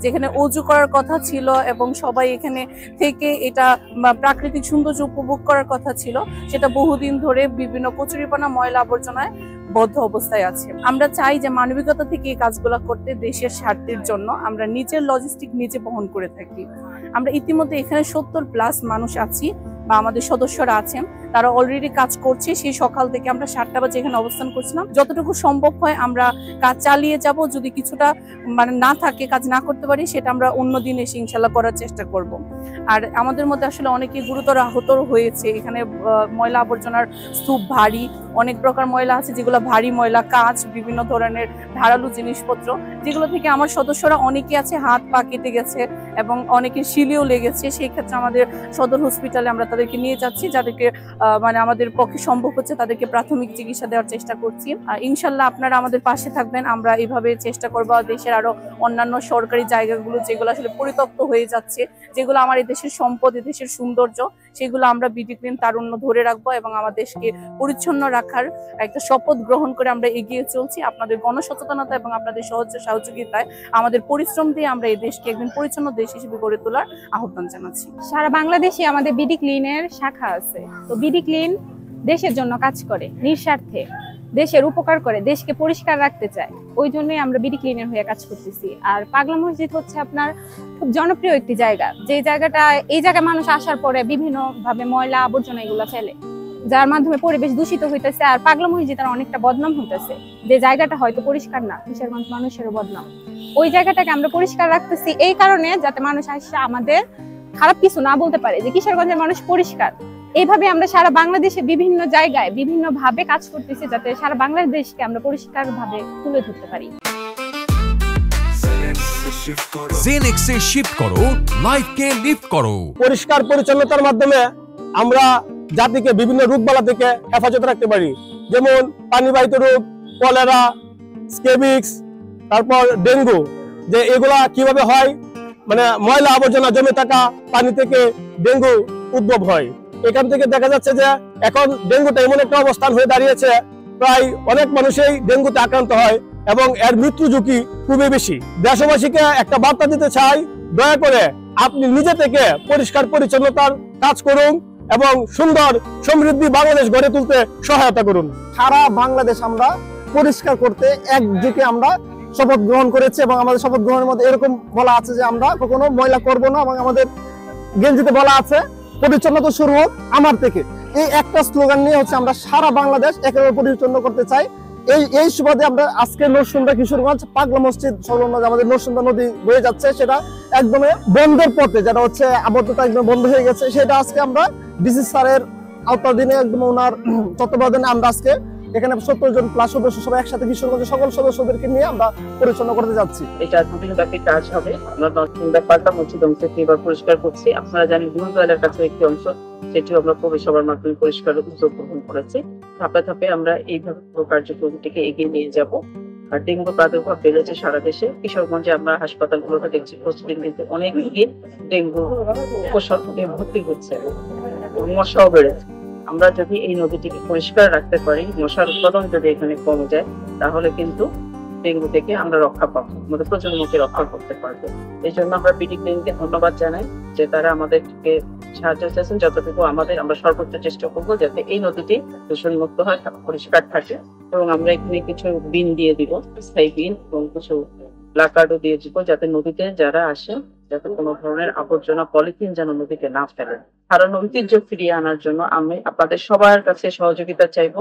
যেখানে অজু করার কথা ছিল এবং সবাই এখানে থেকে এটা প্রাকৃতিক সৌন্দর্য উপভোগ করার কথা ছিল, সেটা বহুদিন ধরে বিভিন্ন কচুরিপানা ময়লা আবর্জনায় বদ্ধ অবস্থায় আছে। আমরা চাই যে মানবিকতা থেকে এই কাজগুলো করতে, দেশের স্বার্থের জন্য আমরা নিজের লজিস্টিক নিজে বহন করে থাকি। আমরা ইতিমধ্যে এখানে 70+ মানুষ আছি বা আমাদের সদস্যরা আছেন, তারা অলরেডি কাজ করছে। সেই সকাল থেকে আমরা 7টা বাজে এখানে অবস্থান করছিলাম। যতটুকু সম্ভব হয় আমরা কাজ চালিয়ে যাব। যদি কিছুটা না থাকে, কাজ না করতে পারি, সেটা আমরা অন্য দিন এসে ইনশাল্লাহ করার চেষ্টা করব। আর আমাদের মধ্যে আসলে অনেকে গুরুতর আহত হয়েছে। এখানে ময়লা আবর্জনার স্তূপ, ভারী অনেক প্রকার ময়লা আছে, যেগুলো ভারী ময়লা, কাঁচ, বিভিন্ন ধরনের ধারালো জিনিসপত্র, যেগুলো থেকে আমার সদস্যরা অনেকে আছে হাত পা কেটে গেছে এবং অনেকের শিলিও লেগেছে। সেই ক্ষেত্রে আমাদের সদর হসপিটালে আমরা তাদেরকে নিয়ে যাচ্ছি, যাদেরকে আমাদের পক্ষে সম্ভব হচ্ছে তাদেরকে প্রাথমিক চিকিৎসা দেওয়ার চেষ্টা করছি। ইনশাল্লাহ আপনারা আমাদের পাশে থাকবেন। আমরা এইভাবে চেষ্টা করবো দেশের আরো অন্যান্য সরকারি জায়গাগুলো যেগুলো আসলে পরিত্যক্ত হয়ে যাচ্ছে, যেগুলো আমার এই দেশের সম্পদ, এই দেশের সৌন্দর্য, সেগুলো আমরা বিডি ক্লিন তারুণ্য ধরে রাখবো এবং আমার দেশকে পরিচ্ছন্ন রাখার একটা শপথ গ্রহণ করে আমরা এগিয়ে চলছি। আপনাদের গণসচেতনতা এবং আপনাদের সহযোগিতায়, আমাদের পরিশ্রম দিয়ে আমরা এই দেশকে একদিন পরিচ্ছন্ন দেশ হিসেবে গড়ে তোলার আহ্বান জানাচ্ছি। সারা বাংলাদেশে আমাদের বিডি ক্লিনের শাখা আছে। তো বিডি ক্লিন দেশের জন্য কাজ করে, নিঃস্বার্থে দেশের উপকার করে, দেশকে পরিষ্কার রাখতে চায়। ওই জন্যই আমরা বিডি ক্লিনের হয়ে কাজ করতেছি। আর পাগলা মসজিদ হচ্ছে আপনার খুব জনপ্রিয় একটি জায়গা, যে জায়গাটা, এই জায়গায় মানুষ আসার পরে বিভিন্ন ভাবে ময়লা আবর্জনা এগুলো ফেলে, যার মাধ্যমে পরিবেশ দূষিত হইতেছে। আর পাগলা মসজিদের অনেকটা বদনাম হইতেছে, যে জায়গাটা হয়তো পরিষ্কার না, কিশোরগঞ্জ মানুষেরও বদনাম। ওই জায়গাটাকে আমরা পরিষ্কার রাখতেছি এই কারণে, যাতে মানুষ আসে আমাদের খারাপ কিছু না বলতে পারে, যে কিশোরগঞ্জের মানুষ পরিষ্কার। এইভাবে আমরা সারা বাংলাদেশে বিভিন্ন জায়গায় বিভিন্ন ভাবে কাজ করতেছি, যাতে সারা বাংলাদেশকে আমরা পরিষ্কার ভাবে তুলে ধরতে পারি। জেনেক্সে শিফট করো, লাইফকে লিফট করো। পরিষ্কার পরিচ্ছন্নতার মাধ্যমে আমরা জাতিকে বিভিন্ন রোগবালা থেকে হেফাজত রাখতে পারি, যেমন পানিবাহিত রোগ, কলেরা, স্কেবিক্স, তারপর ডেঙ্গু। যে এগুলা কিভাবে হয়, ময়লা আবর্জনা জমে থাকা পানি থেকে ডেঙ্গু উদ্ভব হয়। এখান থেকে দেখা যাচ্ছে যে এখন ডেঙ্গুটা এমন একটা অবস্থান হয়ে দাঁড়িয়েছে, প্রায় অনেক মানুষই ডেঙ্গুতে আক্রান্ত হয় এবং এর মৃত্যু ঝুঁকি খুবই বেশি। দেশবাসীকে একটা বার্তা দিতে চাই, দয়া করে আপনি নিজে থেকে পরিষ্কার পরিচ্ছন্নতার কাজ করুন এবং সুন্দর সমৃদ্ধি বাংলাদেশ গড়ে তুলতে সহায়তা করুন। সারা বাংলাদেশ আমরা পরিষ্কার করতে একদিকে আমরা শপথ গ্রহণ করেছি এবং আমাদের শপথ গ্রহণের মধ্যে এরকম বলা আছে যে আমরা কখনো ময়লা করব না, এবং আমাদের গেঞ্জিতে বলা আছে পরিচ্ছন্নতা শুরু হোক আমার থেকে। এই একটা স্লোগান নিয়ে হচ্ছে আমরা সারা বাংলাদেশ একেবারে পরিচ্ছন্ন করতে চাই। এই সুবাদে আমরা আজকে নরসুন্দা কিশোরগঞ্জ পাগলা মসজিদ সংলগ্ন আমাদের নরসুন্দা নদী বয়ে যাচ্ছে, সেটা একদমই বন্ধের পথে, যেটা হচ্ছে আবদ্ধতা একদম বন্ধ হয়ে গেছে। সেটা আজকে আমরা ডিসি স্যারের আওতাধীনে একদম ওনার তত্ত্বাবধানে আমরা আজকে এখানে 70 জন প্লাস সদস্য সবাই একসাথে কিশোরগঞ্জের সকল সদস্যদেরকে নিয়ে আমরা পরিচ্ছন্ন করতে যাচ্ছি। এটা দুদিনব্যাপী কাজ হবে। আমরা নরসুন্দা পাগলা মসজিদ অংশটি এবার পরিষ্কার করছি। আপনারা জানেন গুরুদ্বারের কাছে একটি অংশ, সেটিও আমরা পৌরসভার মাধ্যমে পরিষ্কার উদ্যোগ গ্রহণ করেছি। ধাপে ধাপে আমরা এইভাবে পুরো কার্যক্রমটিকে এগিয়ে নিয়ে যাব। আর ডেঙ্গু প্রাদুর্ভাব বেড়েছে সারা দেশে। কিশোরগঞ্জে আমরা হাসপাতালগুলোতে দেখছি প্রতিদিন কিন্তু অনেক রোগী ডেঙ্গু উপসর্গ নিয়ে ভর্তি হচ্ছে, মশাও বেড়েছে। আমরা যদি এই নদীটিকে পরিষ্কার রাখতে পারি, মশার উৎপাদন যদি এখানে কমে যায়, তাহলে কিন্তু ডেঙ্গু থেকে আমরা রক্ষা পাবো, আমাদের প্রজন্মকে রক্ষা করতে পারবো। এই জন্য আমরা বিডি ক্লিনকে ধন্যবাদ জানাই যে তারা আমাদেরকে সাহায্য চাইছেন। যতটুকু আমরা সর্বোচ্চ চেষ্টা করবো যাতে এই নদীটি দূষণ মুক্ত হয়, পরিষ্কার থাকে। এবং আমরা এখানে কিছু বিন দিয়ে দিব, স্থায়ী বিন, এবং কিছু প্লাকার্ডও দিয়ে দিব, যাতে নদীতে যারা আসে যাতে কোনো ধরনের আবর্জনা, পলিথিন যেন নদীতে না ফেলে। কারণ ঐতিহ্য ফিরিয়ে আনার জন্য আমি আপনাদের সবার কাছে সহযোগিতা চাইবো।